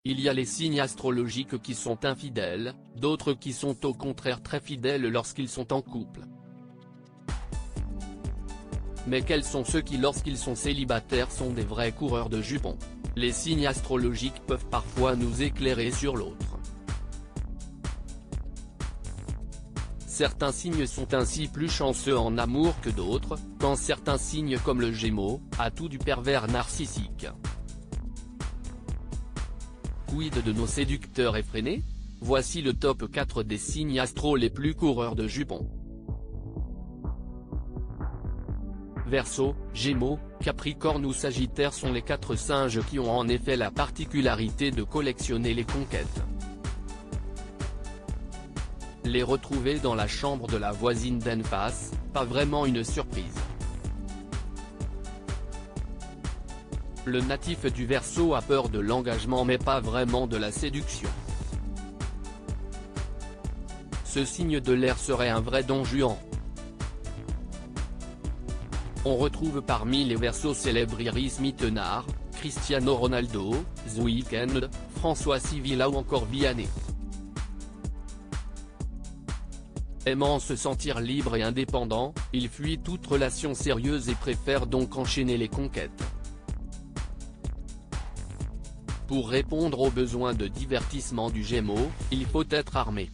Il y a les signes astrologiques qui sont infidèles, d'autres qui sont au contraire très fidèles lorsqu'ils sont en couple. Mais quels sont ceux qui lorsqu'ils sont célibataires sont des vrais coureurs de jupons? Les signes astrologiques peuvent parfois nous éclairer sur l'autre. Certains signes sont ainsi plus chanceux en amour que d'autres, quand certains signes comme le Gémeaux, a tout du pervers narcissique. Quid de nos séducteurs effrénés? Voici le top 4 des signes astro les plus coureurs de jupons. Verseau, Gémeaux, Capricorne ou Sagittaire sont les 4 singes qui ont en effet la particularité de collectionner les conquêtes. Les retrouver dans la chambre de la voisine d'en face, pas vraiment une surprise. Le natif du Verseau a peur de l'engagement mais pas vraiment de la séduction. Ce signe de l'air serait un vrai Don Juan. On retrouve parmi les Verseaux célèbres Iris Mittenard, Cristiano Ronaldo, The Weeknd, François Civil ou encore Vianney. Aimant se sentir libre et indépendant, il fuit toute relation sérieuse et préfère donc enchaîner les conquêtes. Pour répondre aux besoins de divertissement du Gémeaux, il faut être armé.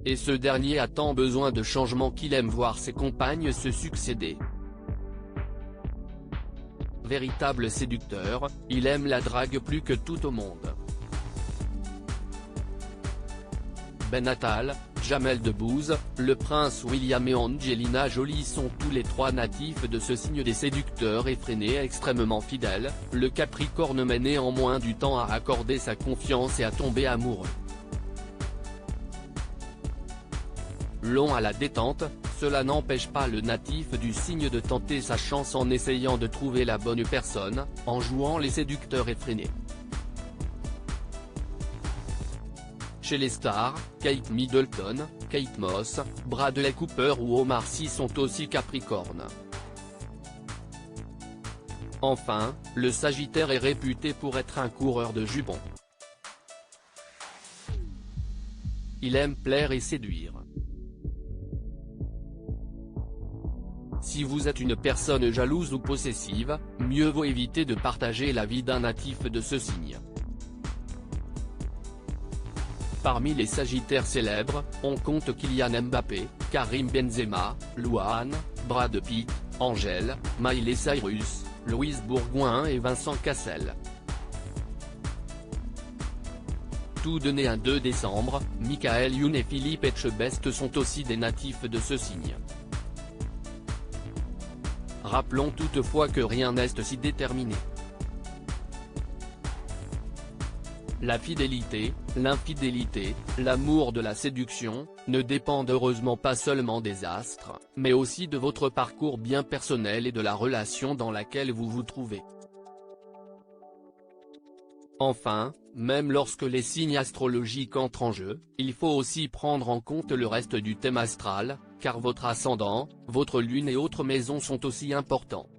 Et ce dernier a tant besoin de changement qu'il aime voir ses compagnes se succéder. Véritable séducteur, il aime la drague plus que tout au monde. Ben Attal, Jamel Debbouze, le prince William et Angelina Jolie sont tous les 3 natifs de ce signe des séducteurs effrénés extrêmement fidèles. Le Capricorne met néanmoins du temps à accorder sa confiance et à tomber amoureux. Long à la détente, cela n'empêche pas le natif du signe de tenter sa chance en essayant de trouver la bonne personne, en jouant les séducteurs effrénés. Chez les stars, Kate Middleton, Kate Moss, Bradley Cooper ou Omar Sy sont aussi Capricornes. Enfin, le Sagittaire est réputé pour être un coureur de jupons. Il aime plaire et séduire. Si vous êtes une personne jalouse ou possessive, mieux vaut éviter de partager la vie d'un natif de ce signe. Parmi les Sagittaires célèbres, on compte Kylian Mbappé, Karim Benzema, Louane, Brad Pitt, Angèle, Miley Cyrus, Louise Bourgoin et Vincent Cassel. Tous deux nés un 2 décembre, Michael Youn et Philippe Etchebest sont aussi des natifs de ce signe. Rappelons toutefois que rien n'est si déterminé. La fidélité, l'infidélité, l'amour de la séduction, ne dépendent heureusement pas seulement des astres, mais aussi de votre parcours bien personnel et de la relation dans laquelle vous vous trouvez. Enfin, même lorsque les signes astrologiques entrent en jeu, il faut aussi prendre en compte le reste du thème astral, car votre ascendant, votre lune et autres maisons sont aussi importants.